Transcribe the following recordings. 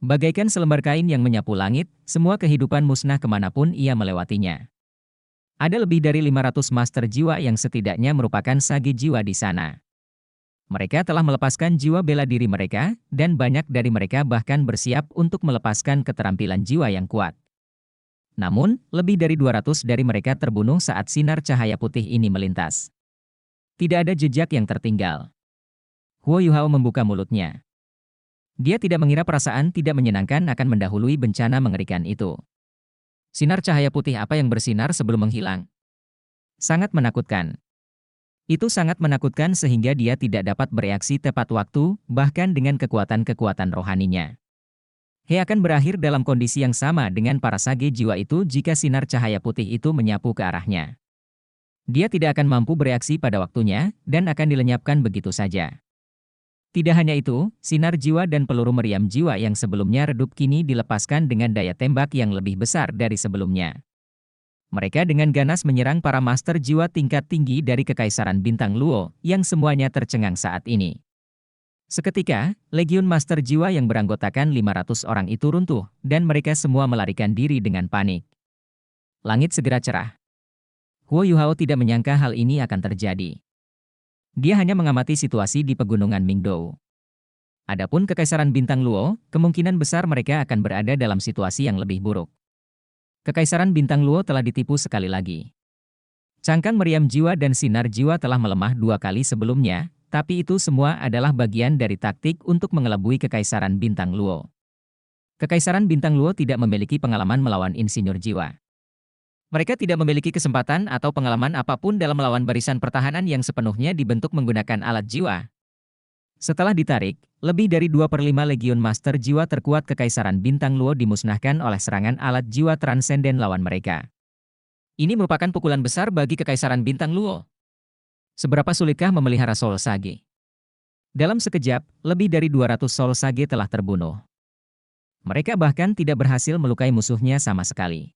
Bagaikan selembar kain yang menyapu langit, semua kehidupan musnah kemanapun ia melewatinya. Ada lebih dari 500 master jiwa yang setidaknya merupakan sage jiwa di sana. Mereka telah melepaskan jiwa bela diri mereka, dan banyak dari mereka bahkan bersiap untuk melepaskan keterampilan jiwa yang kuat. Namun, lebih dari 200 dari mereka terbunuh saat sinar cahaya putih ini melintas. Tidak ada jejak yang tertinggal. Huo Yuhao membuka mulutnya. Dia tidak mengira perasaan tidak menyenangkan akan mendahului bencana mengerikan itu. Sinar cahaya putih apa yang bersinar sebelum menghilang? Sangat menakutkan. Itu sangat menakutkan sehingga dia tidak dapat bereaksi tepat waktu, bahkan dengan kekuatan-kekuatan rohaninya. He akan berakhir dalam kondisi yang sama dengan para sage jiwa itu jika sinar cahaya putih itu menyapu ke arahnya. Dia tidak akan mampu bereaksi pada waktunya, dan akan dilenyapkan begitu saja. Tidak hanya itu, sinar jiwa dan peluru meriam jiwa yang sebelumnya redup kini dilepaskan dengan daya tembak yang lebih besar dari sebelumnya. Mereka dengan ganas menyerang para master jiwa tingkat tinggi dari Kekaisaran Bintang Luo, yang semuanya tercengang saat ini. Seketika, legiun master jiwa yang beranggotakan 500 orang itu runtuh, dan mereka semua melarikan diri dengan panik. Langit segera cerah. Huo Yuhao tidak menyangka hal ini akan terjadi. Dia hanya mengamati situasi di pegunungan Mingdou. Adapun Kekaisaran Bintang Luo, kemungkinan besar mereka akan berada dalam situasi yang lebih buruk. Kekaisaran Bintang Luo telah ditipu sekali lagi. Cangkang meriam jiwa dan sinar jiwa telah melemah 2 kali sebelumnya, tapi itu semua adalah bagian dari taktik untuk mengelabui Kekaisaran Bintang Luo. Kekaisaran Bintang Luo tidak memiliki pengalaman melawan insinyur jiwa. Mereka tidak memiliki kesempatan atau pengalaman apapun dalam melawan barisan pertahanan yang sepenuhnya dibentuk menggunakan alat jiwa. Setelah ditarik, lebih dari 2/5 legiun master jiwa terkuat Kekaisaran Bintang Luo dimusnahkan oleh serangan alat jiwa transenden lawan mereka. Ini merupakan pukulan besar bagi Kekaisaran Bintang Luo. Seberapa sulitkah memelihara Soul Sage? Dalam sekejap, lebih dari 200 Soul Sage telah terbunuh. Mereka bahkan tidak berhasil melukai musuhnya sama sekali.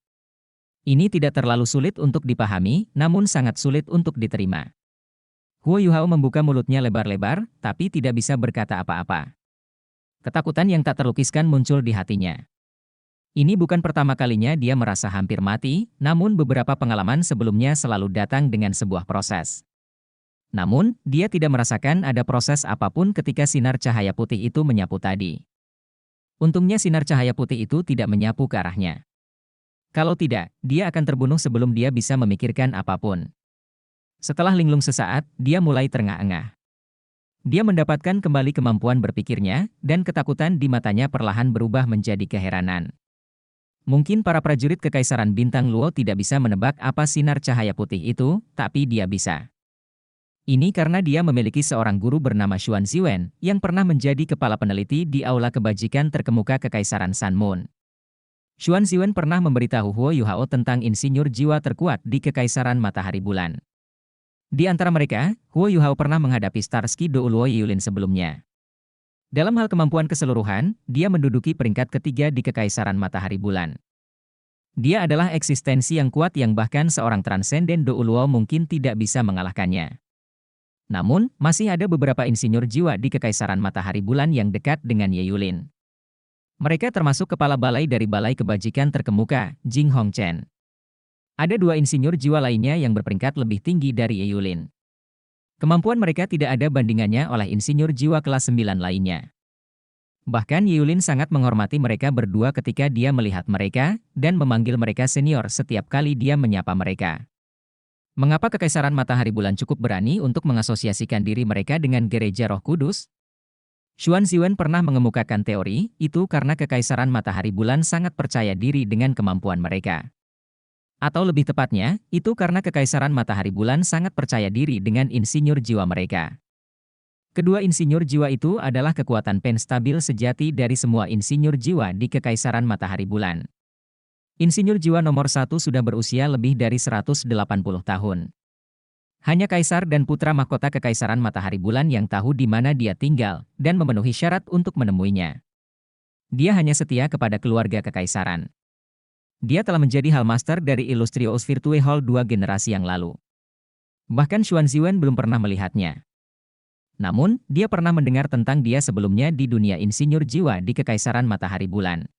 Ini tidak terlalu sulit untuk dipahami, namun sangat sulit untuk diterima. Huo Yuhao membuka mulutnya lebar-lebar, tapi tidak bisa berkata apa-apa. Ketakutan yang tak terlukiskan muncul di hatinya. Ini bukan pertama kalinya dia merasa hampir mati, namun beberapa pengalaman sebelumnya selalu datang dengan sebuah proses. Namun, dia tidak merasakan ada proses apapun ketika sinar cahaya putih itu menyapu tadi. Untungnya sinar cahaya putih itu tidak menyapu ke arahnya. Kalau tidak, dia akan terbunuh sebelum dia bisa memikirkan apapun. Setelah linglung sesaat, dia mulai terengah-engah. Dia mendapatkan kembali kemampuan berpikirnya, dan ketakutan di matanya perlahan berubah menjadi keheranan. Mungkin para prajurit Kekaisaran Bintang Luo tidak bisa menebak apa sinar cahaya putih itu, tapi dia bisa. Ini karena dia memiliki seorang guru bernama Xuan Ziwen, yang pernah menjadi kepala peneliti di Aula Kebajikan Terkemuka Kekaisaran Sun Moon. Xuan Ziwen pernah memberitahu Huo Yuhao tentang insinyur jiwa terkuat di Kekaisaran Matahari Bulan. Di antara mereka, Huo Yuhao pernah menghadapi Starsky Do Luo Yulin sebelumnya. Dalam hal kemampuan keseluruhan, dia menduduki peringkat ketiga di Kekaisaran Matahari Bulan. Dia adalah eksistensi yang kuat yang bahkan seorang transenden Do Luo mungkin tidak bisa mengalahkannya. Namun, masih ada beberapa insinyur jiwa di Kekaisaran Matahari Bulan yang dekat dengan Ye Yulin. Mereka termasuk kepala balai dari Balai Kebajikan Terkemuka, Jing Hongchen. Ada 2 insinyur jiwa lainnya yang berperingkat lebih tinggi dari Ye Yulin. Kemampuan mereka tidak ada bandingannya oleh insinyur jiwa kelas 9 lainnya. Bahkan Ye Yulin sangat menghormati mereka berdua ketika dia melihat mereka, dan memanggil mereka senior setiap kali dia menyapa mereka. Mengapa Kekaisaran Matahari Bulan cukup berani untuk mengasosiasikan diri mereka dengan Gereja Roh Kudus? Xuan Ziwen pernah mengemukakan teori, itu karena Kekaisaran Matahari Bulan sangat percaya diri dengan kemampuan mereka. Atau lebih tepatnya, itu karena Kekaisaran Matahari Bulan sangat percaya diri dengan insinyur jiwa mereka. Kedua insinyur jiwa itu adalah kekuatan penstabil sejati dari semua insinyur jiwa di Kekaisaran Matahari Bulan. Insinyur jiwa nomor 1 sudah berusia lebih dari 180 tahun. Hanya Kaisar dan putra mahkota Kekaisaran Matahari Bulan yang tahu di mana dia tinggal, dan memenuhi syarat untuk menemuinya. Dia hanya setia kepada keluarga Kekaisaran. Dia telah menjadi Hallmaster dari Illustrious Virtue Hall 2 generasi yang lalu. Bahkan Xuan Ziwen belum pernah melihatnya. Namun, dia pernah mendengar tentang dia sebelumnya di dunia insinyur jiwa di Kekaisaran Matahari Bulan.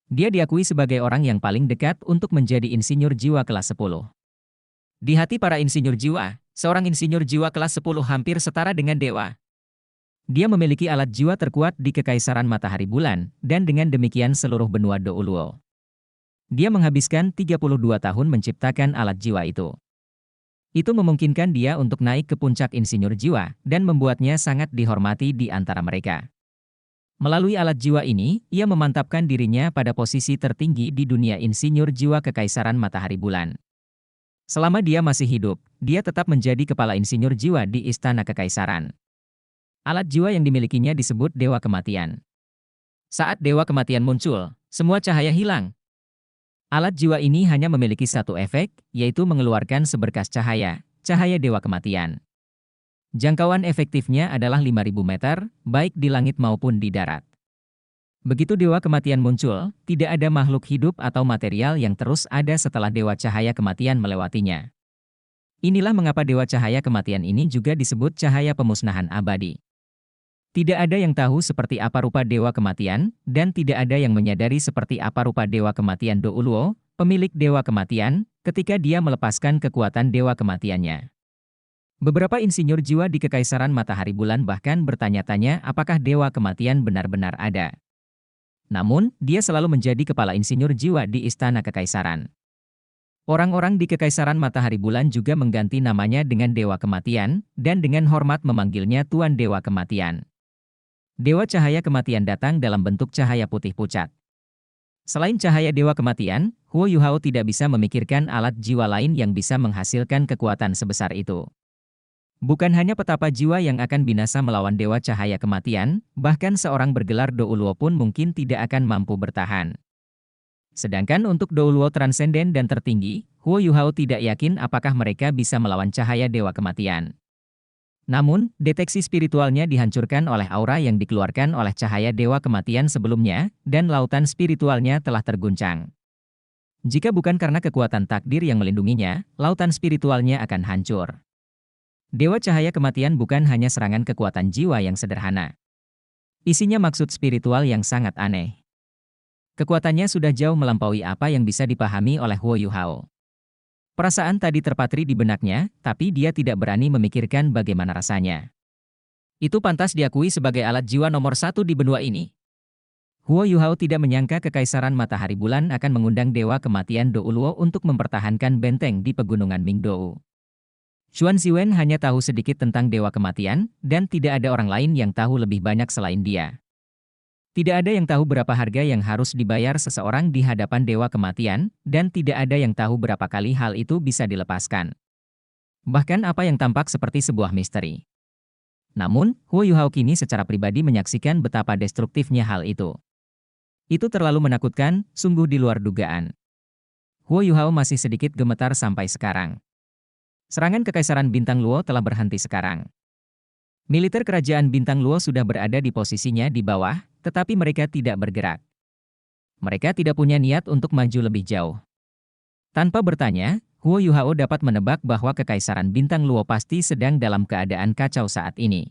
Dia diakui sebagai orang yang paling dekat untuk menjadi insinyur jiwa kelas 10. Di hati para insinyur jiwa, seorang insinyur jiwa kelas 10 hampir setara dengan dewa. Dia memiliki alat jiwa terkuat di Kekaisaran Matahari Bulan, dan dengan demikian seluruh benua Douluo. Dia menghabiskan 32 tahun menciptakan alat jiwa itu. Itu memungkinkan dia untuk naik ke puncak insinyur jiwa, dan membuatnya sangat dihormati di antara mereka. Melalui alat jiwa ini, ia memantapkan dirinya pada posisi tertinggi di dunia insinyur jiwa Kekaisaran Matahari Bulan. Selama dia masih hidup, dia tetap menjadi kepala insinyur jiwa di Istana Kekaisaran. Alat jiwa yang dimilikinya disebut Dewa Kematian. Saat Dewa Kematian muncul, semua cahaya hilang. Alat jiwa ini hanya memiliki satu efek, yaitu mengeluarkan seberkas cahaya, cahaya Dewa Kematian. Jangkauan efektifnya adalah 5.000 meter, baik di langit maupun di darat. Begitu Dewa Kematian muncul, tidak ada makhluk hidup atau material yang terus ada setelah Dewa Cahaya Kematian melewatinya. Inilah mengapa Dewa Cahaya Kematian ini juga disebut cahaya pemusnahan abadi. Tidak ada yang tahu seperti apa rupa Dewa Kematian, dan tidak ada yang menyadari seperti apa rupa Dewa Kematian Douluo, pemilik Dewa Kematian, ketika dia melepaskan kekuatan Dewa Kematiannya. Beberapa insinyur jiwa di Kekaisaran Matahari Bulan bahkan bertanya-tanya apakah Dewa Kematian benar-benar ada. Namun, dia selalu menjadi kepala insinyur jiwa di Istana Kekaisaran. Orang-orang di Kekaisaran Matahari Bulan juga mengganti namanya dengan Dewa Kematian, dan dengan hormat memanggilnya Tuan Dewa Kematian. Dewa Cahaya Kematian datang dalam bentuk cahaya putih pucat. Selain cahaya Dewa Kematian, Huo Yuhao tidak bisa memikirkan alat jiwa lain yang bisa menghasilkan kekuatan sebesar itu. Bukan hanya petapa jiwa yang akan binasa melawan Dewa Cahaya Kematian, bahkan seorang bergelar Douluo pun mungkin tidak akan mampu bertahan. Sedangkan untuk Douluo transenden dan tertinggi, Huo Yuhao tidak yakin apakah mereka bisa melawan cahaya Dewa Kematian. Namun, deteksi spiritualnya dihancurkan oleh aura yang dikeluarkan oleh cahaya Dewa Kematian sebelumnya, dan lautan spiritualnya telah terguncang. Jika bukan karena kekuatan takdir yang melindunginya, lautan spiritualnya akan hancur. Dewa Cahaya Kematian bukan hanya serangan kekuatan jiwa yang sederhana. Isinya maksud spiritual yang sangat aneh. Kekuatannya sudah jauh melampaui apa yang bisa dipahami oleh Huo Yuhao. Perasaan tadi terpatri di benaknya, tapi dia tidak berani memikirkan bagaimana rasanya. Itu pantas diakui sebagai alat jiwa nomor 1 di benua ini. Huo Yuhao tidak menyangka Kekaisaran Matahari Bulan akan mengundang Dewa Kematian Douluo untuk mempertahankan benteng di Pegunungan Mingdou. Xuan Ziwen hanya tahu sedikit tentang Dewa Kematian, dan tidak ada orang lain yang tahu lebih banyak selain dia. Tidak ada yang tahu berapa harga yang harus dibayar seseorang di hadapan Dewa Kematian, dan tidak ada yang tahu berapa kali hal itu bisa dilepaskan. Bahkan apa yang tampak seperti sebuah misteri. Namun, Huo Yuhao kini secara pribadi menyaksikan betapa destruktifnya hal itu. Itu terlalu menakutkan, sungguh di luar dugaan. Huo Yuhao masih sedikit gemetar sampai sekarang. Serangan Kekaisaran Bintang Luo telah berhenti sekarang. Militer kerajaan Bintang Luo sudah berada di posisinya di bawah, tetapi mereka tidak bergerak. Mereka tidak punya niat untuk maju lebih jauh. Tanpa bertanya, Huo Yuhao dapat menebak bahwa Kekaisaran Bintang Luo pasti sedang dalam keadaan kacau saat ini.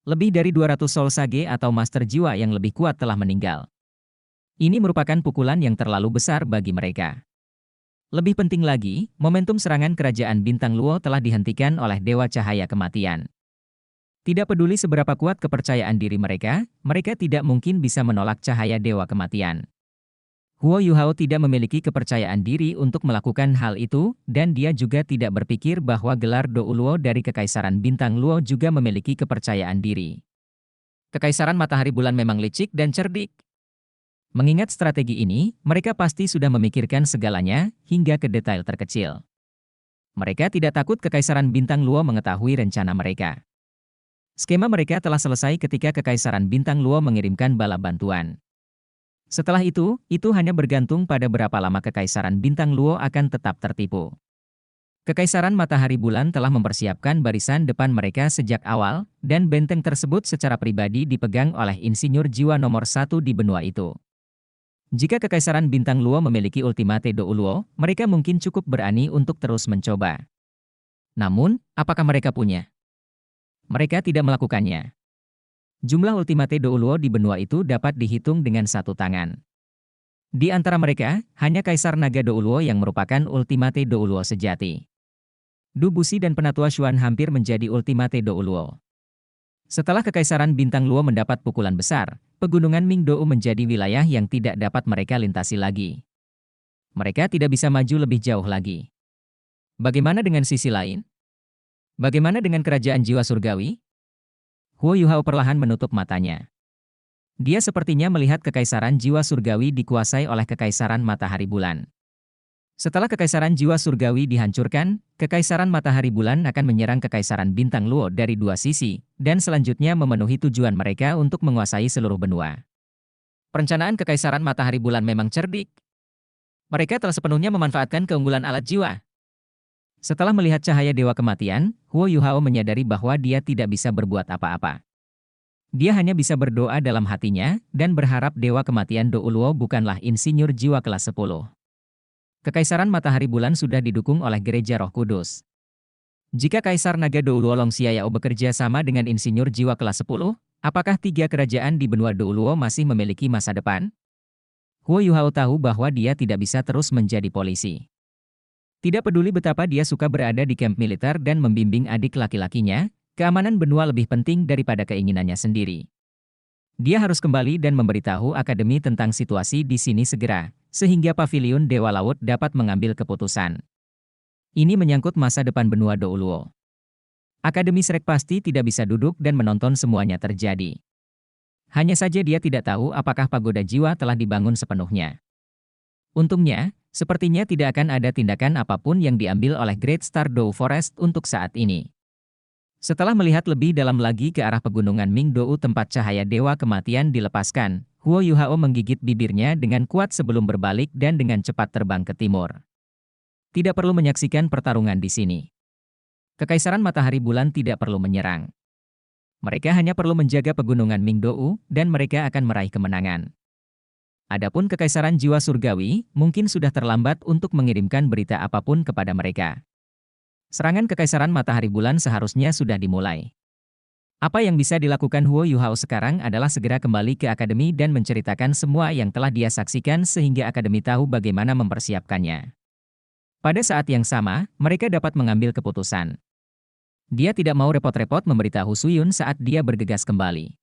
Lebih dari 200 Soul Sage atau Master Jiwa yang lebih kuat telah meninggal. Ini merupakan pukulan yang terlalu besar bagi mereka. Lebih penting lagi, momentum serangan kerajaan Bintang Luo telah dihentikan oleh Dewa Cahaya Kematian. Tidak peduli seberapa kuat kepercayaan diri mereka, mereka tidak mungkin bisa menolak cahaya Dewa Kematian. Huo Yuhao tidak memiliki kepercayaan diri untuk melakukan hal itu, dan dia juga tidak berpikir bahwa gelar Douluo dari Kekaisaran Bintang Luo juga memiliki kepercayaan diri. Kekaisaran Matahari Bulan memang licik dan cerdik. Mengingat strategi ini, mereka pasti sudah memikirkan segalanya, hingga ke detail terkecil. Mereka tidak takut Kekaisaran Bintang Luo mengetahui rencana mereka. Skema mereka telah selesai ketika Kekaisaran Bintang Luo mengirimkan bala bantuan. Setelah itu hanya bergantung pada berapa lama Kekaisaran Bintang Luo akan tetap tertipu. Kekaisaran Matahari Bulan telah mempersiapkan barisan depan mereka sejak awal, dan benteng tersebut secara pribadi dipegang oleh insinyur jiwa nomor 1 di benua itu. Jika Kekaisaran Bintang Luo memiliki ultimate Douluo, mereka mungkin cukup berani untuk terus mencoba. Namun, apakah mereka punya? Mereka tidak melakukannya. Jumlah Ultimate Douluo di benua itu dapat dihitung dengan satu tangan. Di antara mereka, hanya Kaisar Naga Douluo yang merupakan Ultimate Douluo sejati. Du Bushi dan Penatua Xuan hampir menjadi Ultimate Douluo. Setelah Kekaisaran Bintang Luo mendapat pukulan besar, pegunungan Mingdou menjadi wilayah yang tidak dapat mereka lintasi lagi. Mereka tidak bisa maju lebih jauh lagi. Bagaimana dengan sisi lain? Bagaimana dengan kerajaan jiwa surgawi? Huo Yuhao perlahan menutup matanya. Dia sepertinya melihat Kekaisaran Jiwa Surgawi dikuasai oleh Kekaisaran Matahari Bulan. Setelah Kekaisaran Jiwa Surgawi dihancurkan, Kekaisaran Matahari Bulan akan menyerang Kekaisaran Bintang Luo dari dua sisi, dan selanjutnya memenuhi tujuan mereka untuk menguasai seluruh benua. Perencanaan Kekaisaran Matahari Bulan memang cerdik. Mereka telah sepenuhnya memanfaatkan keunggulan alat jiwa. Setelah melihat cahaya Dewa Kematian, Huo Yuhao menyadari bahwa dia tidak bisa berbuat apa-apa. Dia hanya bisa berdoa dalam hatinya, dan berharap Dewa Kematian Douluo bukanlah insinyur jiwa kelas 10. Kekaisaran Matahari Bulan sudah didukung oleh Gereja Roh Kudus. Jika Kaisar Naga Douluo Long Xiayao bekerja sama dengan insinyur jiwa kelas 10, apakah tiga kerajaan di benua Douluo masih memiliki masa depan? Huo Yuhao tahu bahwa dia tidak bisa terus menjadi polisi. Tidak peduli betapa dia suka berada di kamp militer dan membimbing adik laki-lakinya, keamanan benua lebih penting daripada keinginannya sendiri. Dia harus kembali dan memberitahu Akademi tentang situasi di sini segera, sehingga Paviliun Dewa Laut dapat mengambil keputusan. Ini menyangkut masa depan benua Douluo. Akademi Shrek pasti tidak bisa duduk dan menonton semuanya terjadi. Hanya saja dia tidak tahu apakah pagoda jiwa telah dibangun sepenuhnya. Untungnya, sepertinya tidak akan ada tindakan apapun yang diambil oleh Great Star Dou Forest untuk saat ini. Setelah melihat lebih dalam lagi ke arah pegunungan Mingdou tempat cahaya Dewa Kematian dilepaskan, Huo Yuhao menggigit bibirnya dengan kuat sebelum berbalik dan dengan cepat terbang ke timur. Tidak perlu menyaksikan pertarungan di sini. Kekaisaran Matahari Bulan tidak perlu menyerang. Mereka hanya perlu menjaga pegunungan Mingdou, dan mereka akan meraih kemenangan. Adapun Kekaisaran Jiwa Surgawi, mungkin sudah terlambat untuk mengirimkan berita apapun kepada mereka. Serangan Kekaisaran Matahari Bulan seharusnya sudah dimulai. Apa yang bisa dilakukan Huo Yuhao sekarang adalah segera kembali ke Akademi dan menceritakan semua yang telah dia saksikan sehingga Akademi tahu bagaimana mempersiapkannya. Pada saat yang sama, mereka dapat mengambil keputusan. Dia tidak mau repot-repot memberitahu Suyun saat dia bergegas kembali.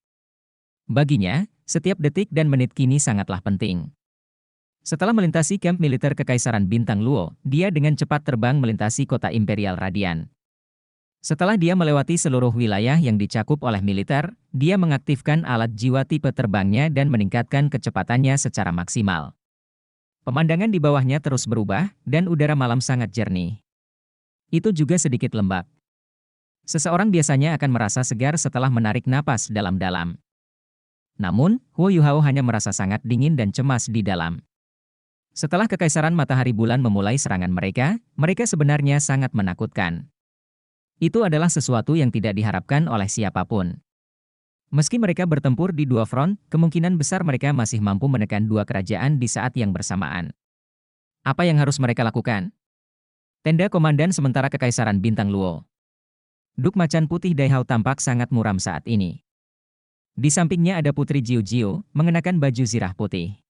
Baginya, setiap detik dan menit kini sangatlah penting. Setelah melintasi kamp militer Kekaisaran Bintang Luo, dia dengan cepat terbang melintasi kota Imperial Radian. Setelah dia melewati seluruh wilayah yang dicakup oleh militer, dia mengaktifkan alat jiwa tipe terbangnya dan meningkatkan kecepatannya secara maksimal. Pemandangan di bawahnya terus berubah, dan udara malam sangat jernih. Itu juga sedikit lembab. Seseorang biasanya akan merasa segar setelah menarik napas dalam-dalam. Namun, Huo Yuhao hanya merasa sangat dingin dan cemas di dalam. Setelah Kekaisaran Matahari Bulan memulai serangan mereka, mereka sebenarnya sangat menakutkan. Itu adalah sesuatu yang tidak diharapkan oleh siapapun. Meski mereka bertempur di dua front, kemungkinan besar mereka masih mampu menekan dua kerajaan di saat yang bersamaan. Apa yang harus mereka lakukan? Tenda Komandan Sementara Kekaisaran Bintang Luo. Duk Macan Putih Daihao tampak sangat muram saat ini. Di sampingnya ada Putri Jiu Jiu, mengenakan baju zirah putih.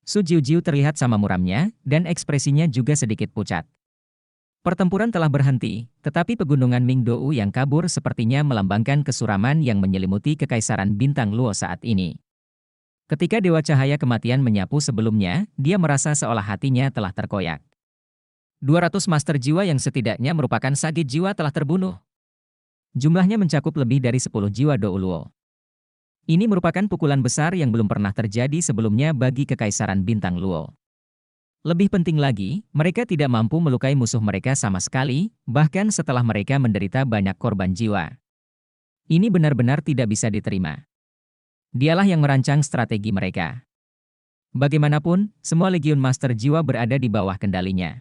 Su Jiu-Jiu terlihat sama muramnya, dan ekspresinya juga sedikit pucat. Pertempuran telah berhenti, tetapi pegunungan Mingdou yang kabur sepertinya melambangkan kesuraman yang menyelimuti Kekaisaran Bintang Luo saat ini. Ketika Dewa Cahaya Kematian menyapu sebelumnya, dia merasa seolah hatinya telah terkoyak. 200 Master Jiwa yang setidaknya merupakan sage jiwa telah terbunuh. Jumlahnya mencakup lebih dari 10 jiwa Douluo. Ini merupakan pukulan besar yang belum pernah terjadi sebelumnya bagi Kekaisaran Bintang Luo. Lebih penting lagi, mereka tidak mampu melukai musuh mereka sama sekali, bahkan setelah mereka menderita banyak korban jiwa. Ini benar-benar tidak bisa diterima. Dialah yang merancang strategi mereka. Bagaimanapun, semua Legiun Master Jiwa berada di bawah kendalinya.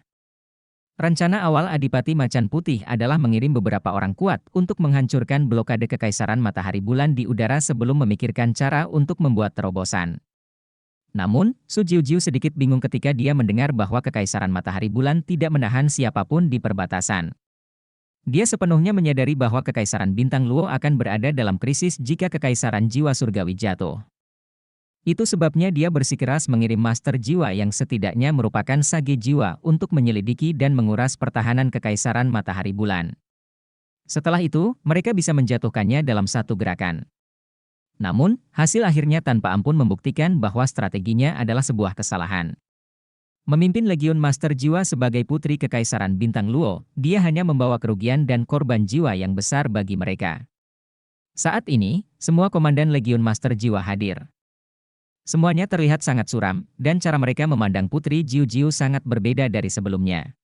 Rencana awal Adipati Macan Putih adalah mengirim beberapa orang kuat untuk menghancurkan blokade Kekaisaran Matahari Bulan di udara sebelum memikirkan cara untuk membuat terobosan. Namun, Su Jiu-Jiu sedikit bingung ketika dia mendengar bahwa Kekaisaran Matahari Bulan tidak menahan siapapun di perbatasan. Dia sepenuhnya menyadari bahwa Kekaisaran Bintang Luo akan berada dalam krisis jika Kekaisaran Jiwa Surgawi jatuh. Itu sebabnya dia bersikeras mengirim Master Jiwa yang setidaknya merupakan Sage Jiwa untuk menyelidiki dan menguras pertahanan Kekaisaran Matahari Bulan. Setelah itu, mereka bisa menjatuhkannya dalam satu gerakan. Namun, hasil akhirnya tanpa ampun membuktikan bahwa strateginya adalah sebuah kesalahan. Memimpin Legiun Master Jiwa sebagai putri Kekaisaran Bintang Luo, dia hanya membawa kerugian dan korban jiwa yang besar bagi mereka. Saat ini, semua komandan Legiun Master Jiwa hadir. Semuanya terlihat sangat suram, dan cara mereka memandang Putri Jiu Jiu sangat berbeda dari sebelumnya.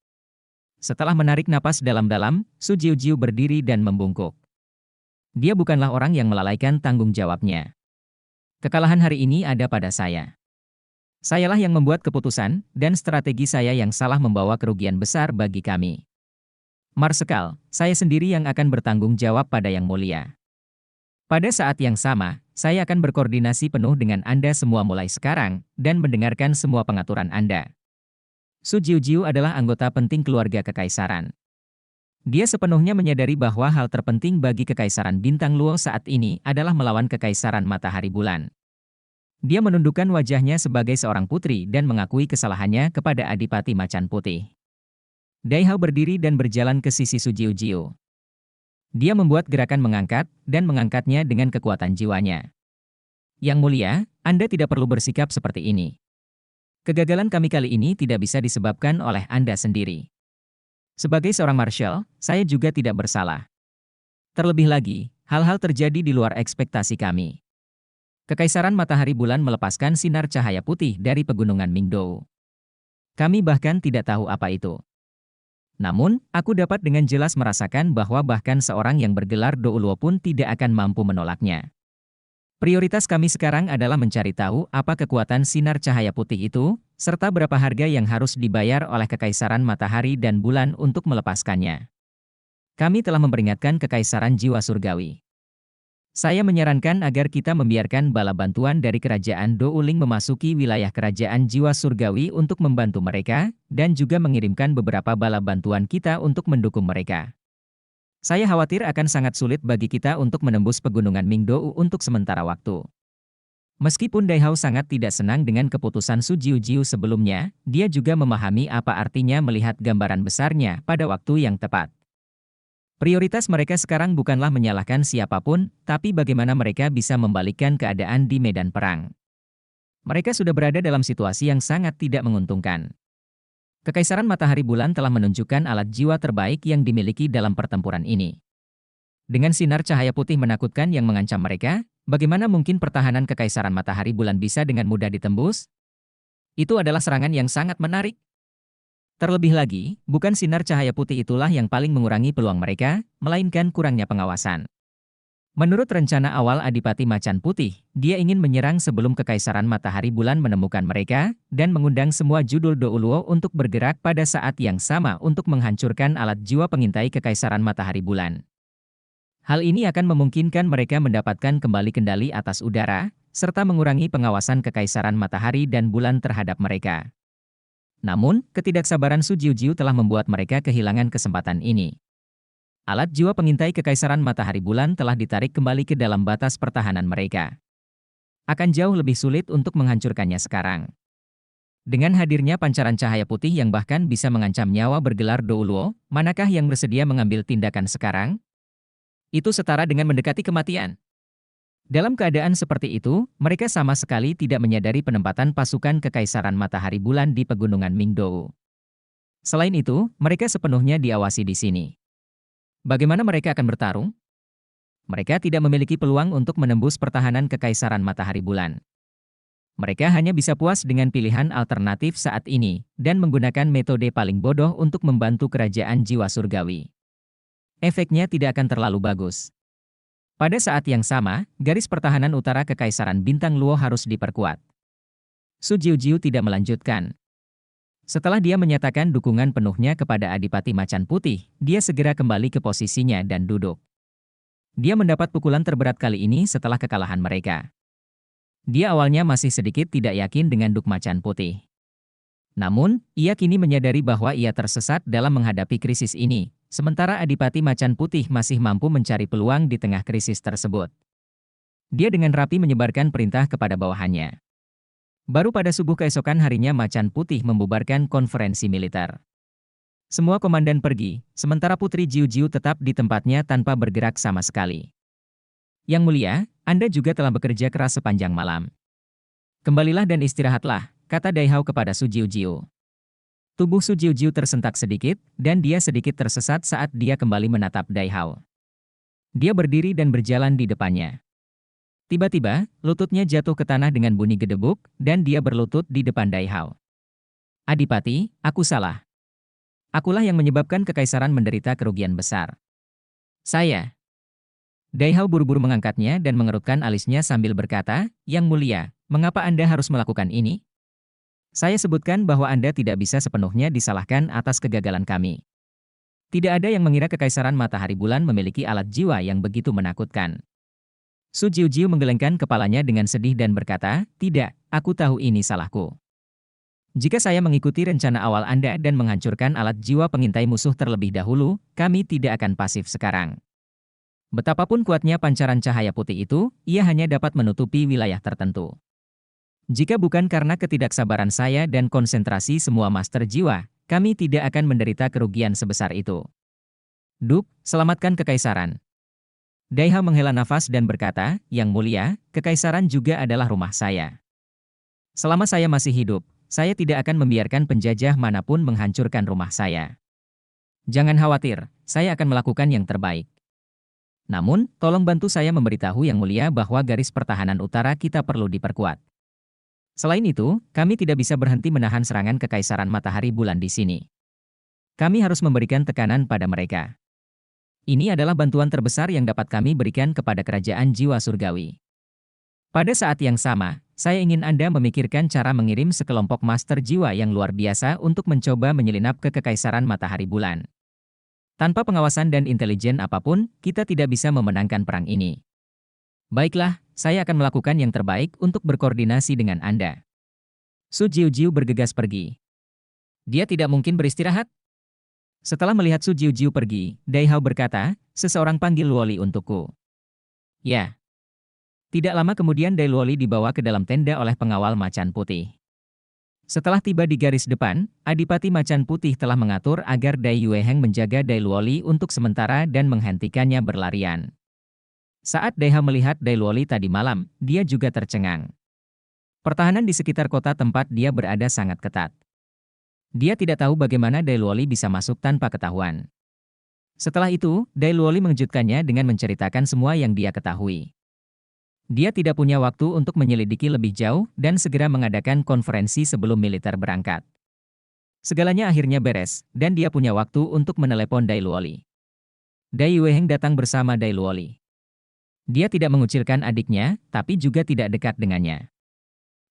Setelah menarik napas dalam-dalam, Su Jiu Jiu berdiri dan membungkuk. Dia bukanlah orang yang melalaikan tanggung jawabnya. Kekalahan hari ini ada pada saya. Sayalah yang membuat keputusan, dan strategi saya yang salah membawa kerugian besar bagi kami. Marsekal, saya sendiri yang akan bertanggung jawab pada Yang Mulia. Pada saat yang sama, saya akan berkoordinasi penuh dengan Anda semua mulai sekarang, dan mendengarkan semua pengaturan Anda. Su Jiu Jiu adalah anggota penting keluarga Kekaisaran. Dia sepenuhnya menyadari bahwa hal terpenting bagi Kekaisaran Bintang Luo saat ini adalah melawan Kekaisaran Matahari Bulan. Dia menundukkan wajahnya sebagai seorang putri dan mengakui kesalahannya kepada Adipati Macan Putih. Dai Hao berdiri dan berjalan ke sisi Su Jiu Jiu. Dia membuat gerakan mengangkat, dan mengangkatnya dengan kekuatan jiwanya. Yang Mulia, Anda tidak perlu bersikap seperti ini. Kegagalan kami kali ini tidak bisa disebabkan oleh Anda sendiri. Sebagai seorang marshal, saya juga tidak bersalah. Terlebih lagi, hal-hal terjadi di luar ekspektasi kami. Kekaisaran Matahari Bulan melepaskan sinar cahaya putih dari pegunungan Mingdou. Kami bahkan tidak tahu apa itu. Namun, aku dapat dengan jelas merasakan bahwa bahkan seorang yang bergelar Douluo pun tidak akan mampu menolaknya. Prioritas kami sekarang adalah mencari tahu apa kekuatan sinar cahaya putih itu, serta berapa harga yang harus dibayar oleh Kekaisaran Matahari dan Bulan untuk melepaskannya. Kami telah memperingatkan Kekaisaran Jiwa Surgawi. Saya menyarankan agar kita membiarkan bala bantuan dari Kerajaan Douling memasuki wilayah Kerajaan Jiwa Surgawi untuk membantu mereka, dan juga mengirimkan beberapa bala bantuan kita untuk mendukung mereka. Saya khawatir akan sangat sulit bagi kita untuk menembus pegunungan Mingdou untuk sementara waktu. Meskipun Dai Hao sangat tidak senang dengan keputusan Su Jiu Jiu sebelumnya, dia juga memahami apa artinya melihat gambaran besarnya pada waktu yang tepat. Prioritas mereka sekarang bukanlah menyalahkan siapapun, tapi bagaimana mereka bisa membalikkan keadaan di medan perang. Mereka sudah berada dalam situasi yang sangat tidak menguntungkan. Kekaisaran Matahari Bulan telah menunjukkan alat jiwa terbaik yang dimiliki dalam pertempuran ini. Dengan sinar cahaya putih menakutkan yang mengancam mereka, bagaimana mungkin pertahanan Kekaisaran Matahari Bulan bisa dengan mudah ditembus? Itu adalah serangan yang sangat menarik. Terlebih lagi, bukan sinar cahaya putih itulah yang paling mengurangi peluang mereka, melainkan kurangnya pengawasan. Menurut rencana awal Adipati Macan Putih, dia ingin menyerang sebelum Kekaisaran Matahari Bulan menemukan mereka, dan mengundang semua judul Douluo untuk bergerak pada saat yang sama untuk menghancurkan alat jiwa pengintai Kekaisaran Matahari Bulan. Hal ini akan memungkinkan mereka mendapatkan kembali kendali atas udara, serta mengurangi pengawasan Kekaisaran Matahari dan Bulan terhadap mereka. Namun, ketidaksabaran Su Jiu Jiu telah membuat mereka kehilangan kesempatan ini. Alat jiwa pengintai Kekaisaran Matahari Bulan telah ditarik kembali ke dalam batas pertahanan mereka. Akan jauh lebih sulit untuk menghancurkannya sekarang. Dengan hadirnya pancaran cahaya putih yang bahkan bisa mengancam nyawa bergelar Douluo, manakah yang bersedia mengambil tindakan sekarang? Itu setara dengan mendekati kematian. Dalam keadaan seperti itu, mereka sama sekali tidak menyadari penempatan pasukan Kekaisaran Matahari Bulan di pegunungan Mingdou. Selain itu, mereka sepenuhnya diawasi di sini. Bagaimana mereka akan bertarung? Mereka tidak memiliki peluang untuk menembus pertahanan Kekaisaran Matahari Bulan. Mereka hanya bisa puas dengan pilihan alternatif saat ini, dan menggunakan metode paling bodoh untuk membantu Kerajaan Jiwa Surgawi. Efeknya tidak akan terlalu bagus. Pada saat yang sama, garis pertahanan utara Kekaisaran Bintang Luo harus diperkuat. Su Jiu Jiu tidak melanjutkan. Setelah dia menyatakan dukungan penuhnya kepada Adipati Macan Putih, dia segera kembali ke posisinya dan duduk. Dia mendapat pukulan terberat kali ini setelah kekalahan mereka. Dia awalnya masih sedikit tidak yakin dengan Duk Macan Putih. Namun, ia kini menyadari bahwa ia tersesat dalam menghadapi krisis ini, Sementara Adipati Macan Putih masih mampu mencari peluang di tengah krisis tersebut. Dia dengan rapi menyebarkan perintah kepada bawahannya. Baru pada subuh keesokan harinya Macan Putih membubarkan konferensi militer. Semua komandan pergi, sementara Putri Jiu-Jiu tetap di tempatnya tanpa bergerak sama sekali. Yang mulia, Anda juga telah bekerja keras sepanjang malam. Kembalilah dan istirahatlah, kata Dai Hao kepada Su Jiu-Jiu. Tubuh Su Jiu-Jiu tersentak sedikit, dan dia sedikit tersesat saat dia kembali menatap Dai Hao. Dia berdiri dan berjalan di depannya. Tiba-tiba, lututnya jatuh ke tanah dengan bunyi gedebuk, dan dia berlutut di depan Dai Hao. Adipati, aku salah. Akulah yang menyebabkan kekaisaran menderita kerugian besar. Saya. Dai Hao buru-buru mengangkatnya dan mengerutkan alisnya sambil berkata, Yang mulia, mengapa Anda harus melakukan ini? Saya sebutkan bahwa Anda tidak bisa sepenuhnya disalahkan atas kegagalan kami. Tidak ada yang mengira Kekaisaran Matahari Bulan memiliki alat jiwa yang begitu menakutkan. Su Jiu-Jiu menggelengkan kepalanya dengan sedih dan berkata, Tidak, aku tahu ini salahku. Jika saya mengikuti rencana awal Anda dan menghancurkan alat jiwa pengintai musuh terlebih dahulu, kami tidak akan pasif sekarang. Betapapun kuatnya pancaran cahaya putih itu, ia hanya dapat menutupi wilayah tertentu. Jika bukan karena ketidaksabaran saya dan konsentrasi semua master jiwa, kami tidak akan menderita kerugian sebesar itu. Duk, selamatkan kekaisaran. Dai Hao menghela nafas dan berkata, Yang mulia, kekaisaran juga adalah rumah saya. Selama saya masih hidup, saya tidak akan membiarkan penjajah manapun menghancurkan rumah saya. Jangan khawatir, saya akan melakukan yang terbaik. Namun, tolong bantu saya memberitahu Yang mulia bahwa garis pertahanan utara kita perlu diperkuat. Selain itu, kami tidak bisa berhenti menahan serangan Kekaisaran Matahari Bulan di sini. Kami harus memberikan tekanan pada mereka. Ini adalah bantuan terbesar yang dapat kami berikan kepada kerajaan jiwa surgawi. Pada saat yang sama, saya ingin Anda memikirkan cara mengirim sekelompok master jiwa yang luar biasa untuk mencoba menyelinap ke Kekaisaran Matahari Bulan. Tanpa pengawasan dan intelijen apapun, kita tidak bisa memenangkan perang ini. Baiklah, saya akan melakukan yang terbaik untuk berkoordinasi dengan Anda. Su Jiu-Jiu bergegas pergi. Dia tidak mungkin beristirahat. Setelah melihat Su Jiu-Jiu pergi, Dai Hao berkata, seseorang panggil Luoli untukku. Ya. Tidak lama kemudian Dai Luoli dibawa ke dalam tenda oleh pengawal Macan Putih. Setelah tiba di garis depan, Adipati Macan Putih telah mengatur agar Dai Yueheng menjaga Dai Luoli untuk sementara dan menghentikannya berlarian. Saat Dai Hao melihat Dai Luoli tadi malam, dia juga tercengang. Pertahanan di sekitar kota tempat dia berada sangat ketat. Dia tidak tahu bagaimana Dai Luoli bisa masuk tanpa ketahuan. Setelah itu, Dai Luoli mengejutkannya dengan menceritakan semua yang dia ketahui. Dia tidak punya waktu untuk menyelidiki lebih jauh dan segera mengadakan konferensi sebelum militer berangkat. Segalanya akhirnya beres, dan dia punya waktu untuk menelepon Dai Luoli. Dai Yueheng datang bersama Dai Luoli. Dia tidak mengucilkan adiknya, tapi juga tidak dekat dengannya.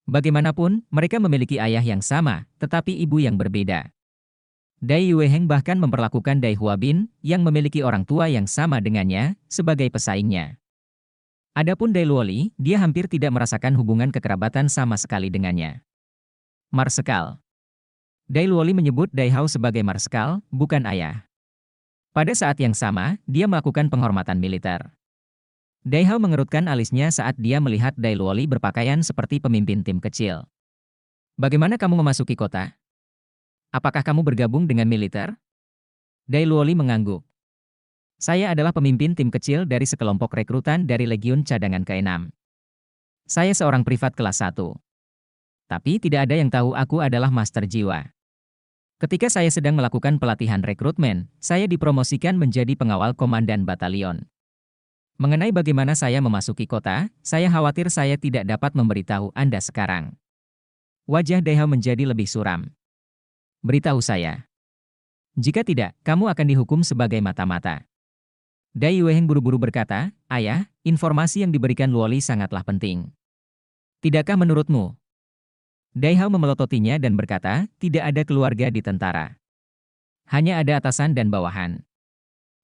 Bagaimanapun, mereka memiliki ayah yang sama, tetapi ibu yang berbeda. Dai Yueheng bahkan memperlakukan Dai Huabin, yang memiliki orang tua yang sama dengannya, sebagai pesaingnya. Adapun Dai Luoli, dia hampir tidak merasakan hubungan kekerabatan sama sekali dengannya. Marsekal. Dai Luoli menyebut Dai Hao sebagai marsekal, bukan ayah. Pada saat yang sama, dia melakukan penghormatan militer. Dai Hao mengerutkan alisnya saat dia melihat Dai Luoli berpakaian seperti pemimpin tim kecil. Bagaimana kamu memasuki kota? Apakah kamu bergabung dengan militer? Dai Luoli mengangguk. Saya adalah pemimpin tim kecil dari sekelompok rekrutan dari Legiun Cadangan ke-6. Saya seorang privat kelas 1. Tapi tidak ada yang tahu aku adalah master jiwa. Ketika saya sedang melakukan pelatihan rekrutmen, saya dipromosikan menjadi pengawal komandan batalion. Mengenai bagaimana saya memasuki kota, saya khawatir saya tidak dapat memberitahu Anda sekarang. Wajah Dai Hao menjadi lebih suram. Beritahu saya. Jika tidak, kamu akan dihukum sebagai mata-mata. Dai Yueheng buru-buru berkata, Ayah, informasi yang diberikan Luoli sangatlah penting. Tidakkah menurutmu? Dai Hao memelototinya dan berkata, tidak ada keluarga di tentara. Hanya ada atasan dan bawahan.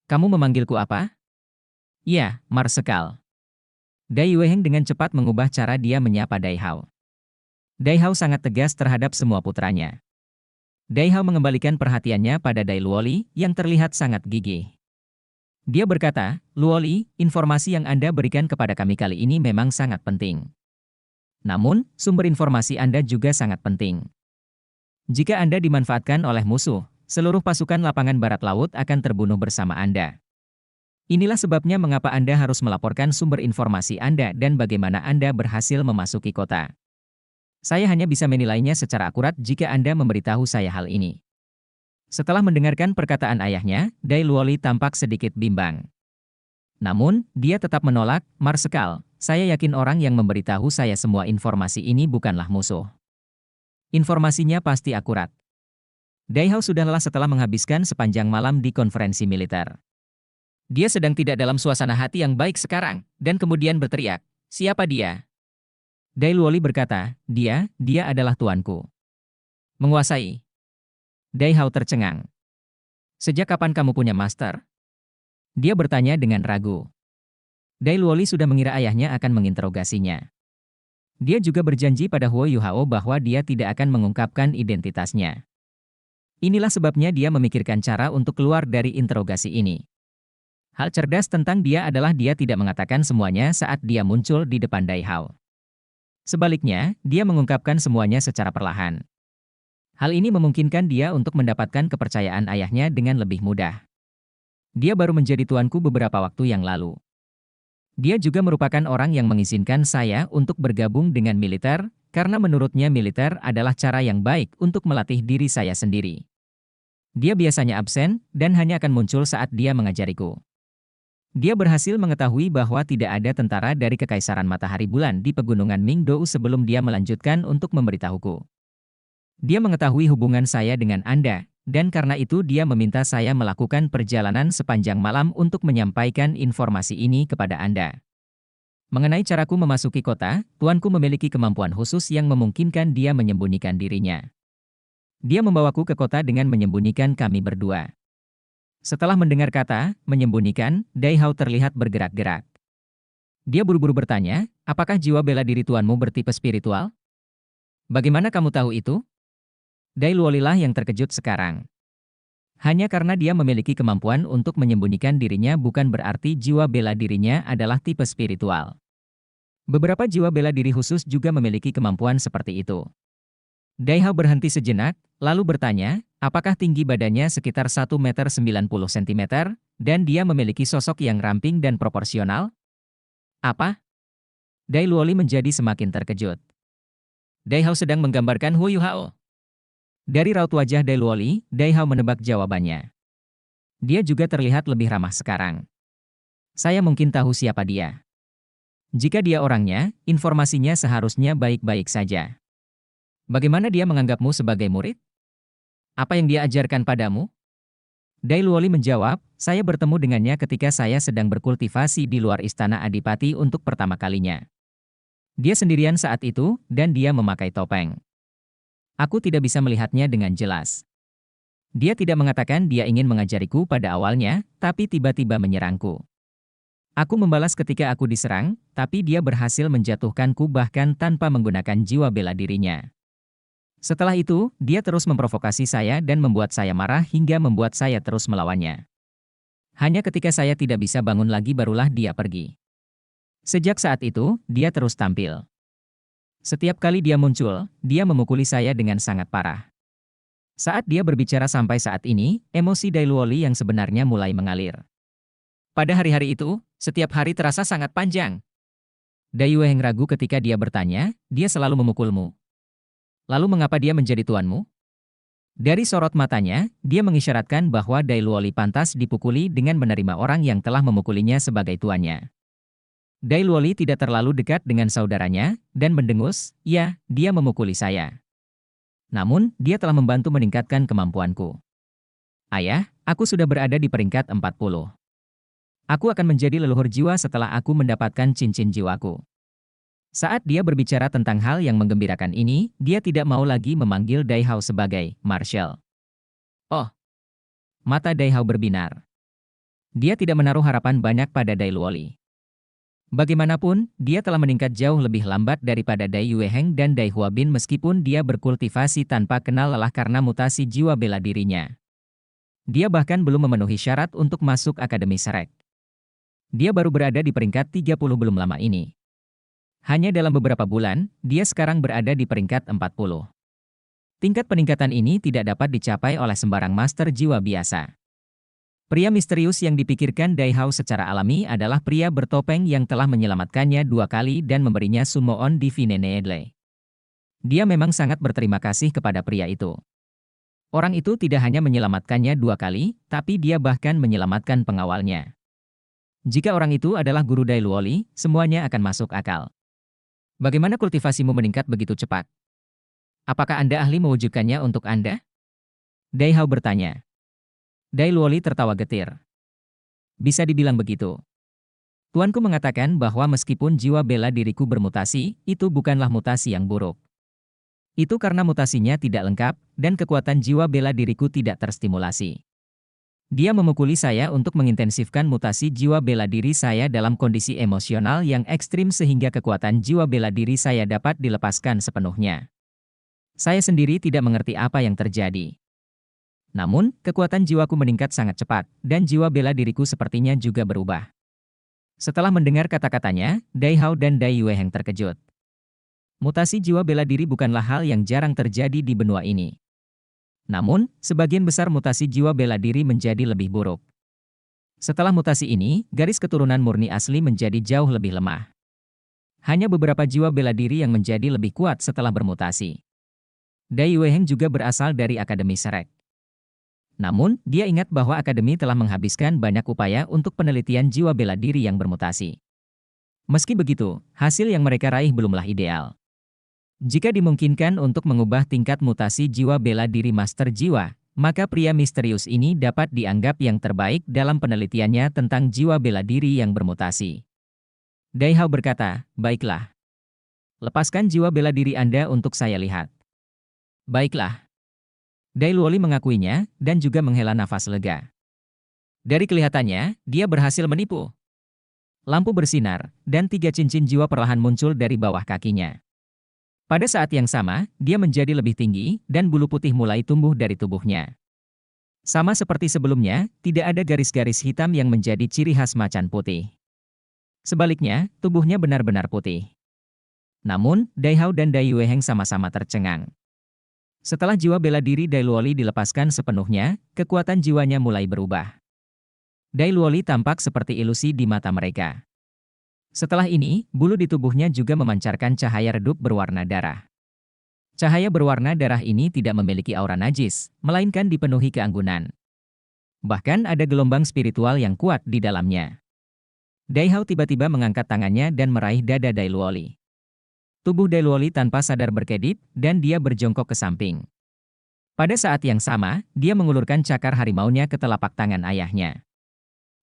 Kamu memanggilku apa? Ya, Marsekal. Dai Yueheng dengan cepat mengubah cara dia menyapa Dai Hao. Dai Hao sangat tegas terhadap semua putranya. Dai Hao mengembalikan perhatiannya pada Dai Luoli yang terlihat sangat gigih. Dia berkata, "Luoli, informasi yang Anda berikan kepada kami kali ini memang sangat penting. Namun, sumber informasi Anda juga sangat penting. Jika Anda dimanfaatkan oleh musuh, seluruh pasukan lapangan barat laut akan terbunuh bersama Anda. Inilah sebabnya mengapa Anda harus melaporkan sumber informasi Anda dan bagaimana Anda berhasil memasuki kota. Saya hanya bisa menilainya secara akurat jika Anda memberitahu saya hal ini." Setelah mendengarkan perkataan ayahnya, Dai Luoli tampak sedikit bimbang. Namun, dia tetap menolak, "Marsekal, saya yakin orang yang memberitahu saya semua informasi ini bukanlah musuh. Informasinya pasti akurat." Dai Hao sudah lelah setelah menghabiskan sepanjang malam di konferensi militer. Dia sedang tidak dalam suasana hati yang baik sekarang, dan kemudian berteriak, "Siapa dia?" Dai Luoli berkata, Dia adalah tuanku." "Menguasai?" Dai Hao tercengang. "Sejak kapan kamu punya master?" Dia bertanya dengan ragu. Dai Luoli sudah mengira ayahnya akan menginterogasinya. Dia juga berjanji pada Huo Yuhao bahwa dia tidak akan mengungkapkan identitasnya. Inilah sebabnya dia memikirkan cara untuk keluar dari interogasi ini. Hal cerdas tentang dia adalah dia tidak mengatakan semuanya saat dia muncul di depan Dai Hao. Sebaliknya, dia mengungkapkan semuanya secara perlahan. Hal ini memungkinkan dia untuk mendapatkan kepercayaan ayahnya dengan lebih mudah. Dia baru menjadi tuanku beberapa waktu yang lalu. Dia juga merupakan orang yang mengizinkan saya untuk bergabung dengan militer, karena menurutnya militer adalah cara yang baik untuk melatih diri saya sendiri. Dia biasanya absen, dan hanya akan muncul saat dia mengajariku. Dia berhasil mengetahui bahwa tidak ada tentara dari Kekaisaran Matahari Bulan di pegunungan Mingdou sebelum dia melanjutkan untuk memberitahuku. Dia mengetahui hubungan saya dengan Anda, dan karena itu dia meminta saya melakukan perjalanan sepanjang malam untuk menyampaikan informasi ini kepada Anda. Mengenai caraku memasuki kota, tuanku memiliki kemampuan khusus yang memungkinkan dia menyembunyikan dirinya. Dia membawaku ke kota dengan menyembunyikan kami berdua. Setelah mendengar kata menyembunyikan, Dai Hao terlihat bergerak-gerak. Dia buru-buru bertanya, "Apakah jiwa bela diri tuanmu bertipe spiritual?" "Bagaimana kamu tahu itu?" Dai Luolilah yang terkejut sekarang. Hanya karena dia memiliki kemampuan untuk menyembunyikan dirinya bukan berarti jiwa bela dirinya adalah tipe spiritual. Beberapa jiwa bela diri khusus juga memiliki kemampuan seperti itu. Dai Hao berhenti sejenak, lalu bertanya, apakah tinggi badannya sekitar 1,90 meter, dan dia memiliki sosok yang ramping dan proporsional? Apa? Dai Luoli menjadi semakin terkejut. Dai Hao sedang menggambarkan Huo Yuhao. Dari raut wajah Dai Luoli, Dai Hao menebak jawabannya. Dia juga terlihat lebih ramah sekarang. "Saya mungkin tahu siapa dia. Jika dia orangnya, informasinya seharusnya baik-baik saja. Bagaimana dia menganggapmu sebagai murid? Apa yang dia ajarkan padamu?" Dai Luoli menjawab, "Saya bertemu dengannya ketika saya sedang berkultivasi di luar istana Adipati untuk pertama kalinya. Dia sendirian saat itu, dan dia memakai topeng. Aku tidak bisa melihatnya dengan jelas. Dia tidak mengatakan dia ingin mengajariku pada awalnya, tapi tiba-tiba menyerangku. Aku membalas ketika aku diserang, tapi dia berhasil menjatuhkanku bahkan tanpa menggunakan jiwa bela dirinya. Setelah itu, dia terus memprovokasi saya dan membuat saya marah hingga membuat saya terus melawannya. Hanya ketika saya tidak bisa bangun lagi barulah dia pergi. Sejak saat itu, dia terus tampil. Setiap kali dia muncul, dia memukuli saya dengan sangat parah. Saat dia berbicara sampai saat ini, emosi Dai Luoli yang sebenarnya mulai mengalir. Pada hari-hari itu, setiap hari terasa sangat panjang. Dai Yueheng ragu ketika dia bertanya, dia selalu memukulmu. Lalu mengapa dia menjadi tuanmu? Dari sorot matanya, dia mengisyaratkan bahwa Dai Luoli pantas dipukuli dengan menerima orang yang telah memukulinya sebagai tuannya. Dai Luoli tidak terlalu dekat dengan saudaranya, dan mendengus, "Ya, dia memukuli saya. Namun, dia telah membantu meningkatkan kemampuanku. Ayah, aku sudah berada di peringkat 40. Aku akan menjadi leluhur jiwa setelah aku mendapatkan cincin jiwaku." Saat dia berbicara tentang hal yang menggembirakan ini, dia tidak mau lagi memanggil Dai Hao sebagai Marshal. Oh, mata Dai Hao berbinar. Dia tidak menaruh harapan banyak pada Dai Luoli. Bagaimanapun, dia telah meningkat jauh lebih lambat daripada Dai Yueheng dan Dai Huabin meskipun dia berkultivasi tanpa kenal lelah karena mutasi jiwa bela dirinya. Dia bahkan belum memenuhi syarat untuk masuk Akademi Shrek. Dia baru berada di peringkat 30 belum lama ini. Hanya dalam beberapa bulan, dia sekarang berada di peringkat 40. Tingkat peningkatan ini tidak dapat dicapai oleh sembarang master jiwa biasa. Pria misterius yang dipikirkan Dai Hao secara alami adalah pria bertopeng yang telah menyelamatkannya 2 kali dan memberinya Summon Divine Needle. Dia memang sangat berterima kasih kepada pria itu. Orang itu tidak hanya menyelamatkannya 2 kali, tapi dia bahkan menyelamatkan pengawalnya. Jika orang itu adalah guru Dai Luoli, semuanya akan masuk akal. Bagaimana kultivasimu meningkat begitu cepat? Apakah Anda ahli mewujudkannya untuk Anda? Dai Hao bertanya. Dai Luoli tertawa getir. Bisa dibilang begitu. Tuanku mengatakan bahwa meskipun jiwa bela diriku bermutasi, itu bukanlah mutasi yang buruk. Itu karena mutasinya tidak lengkap, dan kekuatan jiwa bela diriku tidak terstimulasi. Dia memukuli saya untuk mengintensifkan mutasi jiwa bela diri saya dalam kondisi emosional yang ekstrim sehingga kekuatan jiwa bela diri saya dapat dilepaskan sepenuhnya. Saya sendiri tidak mengerti apa yang terjadi. Namun, kekuatan jiwaku meningkat sangat cepat, dan jiwa bela diriku sepertinya juga berubah. Setelah mendengar kata-katanya, Dai Hao dan Dai Yueheng terkejut. Mutasi jiwa bela diri bukanlah hal yang jarang terjadi di benua ini. Namun, sebagian besar mutasi jiwa bela diri menjadi lebih buruk. Setelah mutasi ini, garis keturunan murni asli menjadi jauh lebih lemah. Hanya beberapa jiwa bela diri yang menjadi lebih kuat setelah bermutasi. Dai Yueheng juga berasal dari Akademi Shrek. Namun, dia ingat bahwa Akademi telah menghabiskan banyak upaya untuk penelitian jiwa bela diri yang bermutasi. Meski begitu, hasil yang mereka raih belumlah ideal. Jika dimungkinkan untuk mengubah tingkat mutasi jiwa bela diri master jiwa, maka pria misterius ini dapat dianggap yang terbaik dalam penelitiannya tentang jiwa bela diri yang bermutasi. Dai Hao berkata, baiklah. Lepaskan jiwa bela diri Anda untuk saya lihat. Baiklah. Dai Luoli mengakuinya, dan juga menghela nafas lega. Dari kelihatannya, dia berhasil menipu. Lampu bersinar, dan 3 cincin jiwa perlahan muncul dari bawah kakinya. Pada saat yang sama, dia menjadi lebih tinggi, dan bulu putih mulai tumbuh dari tubuhnya. Sama seperti sebelumnya, tidak ada garis-garis hitam yang menjadi ciri khas macan putih. Sebaliknya, tubuhnya benar-benar putih. Namun, Dai Hao dan Dai Yueheng sama-sama tercengang. Setelah jiwa bela diri Dai Luoli dilepaskan sepenuhnya, kekuatan jiwanya mulai berubah. Dai Luoli tampak seperti ilusi di mata mereka. Setelah ini, bulu di tubuhnya juga memancarkan cahaya redup berwarna darah. Cahaya berwarna darah ini tidak memiliki aura najis, melainkan dipenuhi keanggunan. Bahkan ada gelombang spiritual yang kuat di dalamnya. Dai Hao tiba-tiba mengangkat tangannya dan meraih dada Dai Luoli. Tubuh Dai Luoli tanpa sadar berkedip, dan dia berjongkok ke samping. Pada saat yang sama, dia mengulurkan cakar harimaunya ke telapak tangan ayahnya.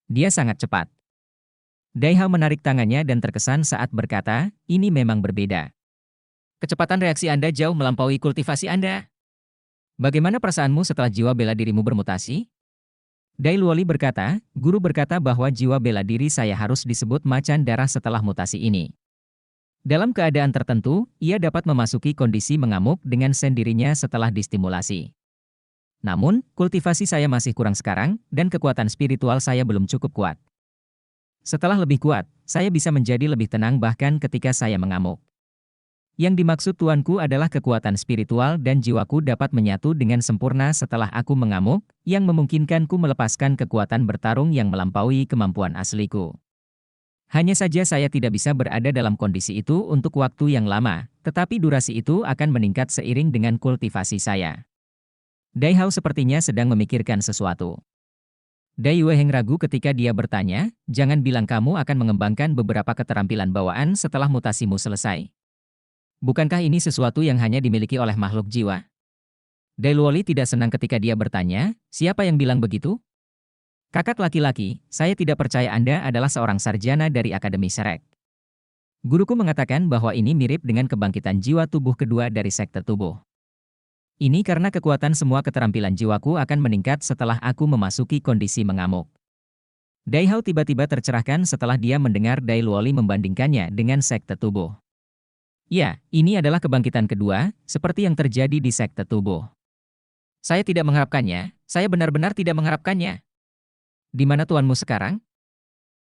Dia sangat cepat. Dai Hao menarik tangannya dan terkesan saat berkata, ini memang berbeda. Kecepatan reaksi Anda jauh melampaui kultivasi Anda. Bagaimana perasaanmu setelah jiwa bela dirimu bermutasi? Dai Luoli berkata, guru berkata bahwa jiwa bela diri saya harus disebut macan darah setelah mutasi ini. Dalam keadaan tertentu, ia dapat memasuki kondisi mengamuk dengan sendirinya setelah distimulasi. Namun, kultivasi saya masih kurang sekarang, dan kekuatan spiritual saya belum cukup kuat. Setelah lebih kuat, saya bisa menjadi lebih tenang bahkan ketika saya mengamuk. Yang dimaksud tuanku adalah kekuatan spiritual dan jiwaku dapat menyatu dengan sempurna setelah aku mengamuk, yang memungkinkanku melepaskan kekuatan bertarung yang melampaui kemampuan asliku. Hanya saja saya tidak bisa berada dalam kondisi itu untuk waktu yang lama, tetapi durasi itu akan meningkat seiring dengan kultivasi saya. Dai Hao sepertinya sedang memikirkan sesuatu. Dai Yueheng ragu ketika dia bertanya, jangan bilang kamu akan mengembangkan beberapa keterampilan bawaan setelah mutasimu selesai. Bukankah ini sesuatu yang hanya dimiliki oleh makhluk jiwa? Dai Luoli tidak senang ketika dia bertanya, siapa yang bilang begitu? Kakak laki-laki, saya tidak percaya Anda adalah seorang sarjana dari Akademi Shrek. Guruku mengatakan bahwa ini mirip dengan kebangkitan jiwa tubuh kedua dari sekte tubuh. Ini karena kekuatan semua keterampilan jiwaku akan meningkat setelah aku memasuki kondisi mengamuk. Dai Hao tiba-tiba tercerahkan setelah dia mendengar Dai Luoli membandingkannya dengan sekte tubuh. Ya, ini adalah kebangkitan kedua, seperti yang terjadi di sekte tubuh. Saya tidak mengharapkannya, saya benar-benar tidak mengharapkannya. Di mana tuanmu sekarang?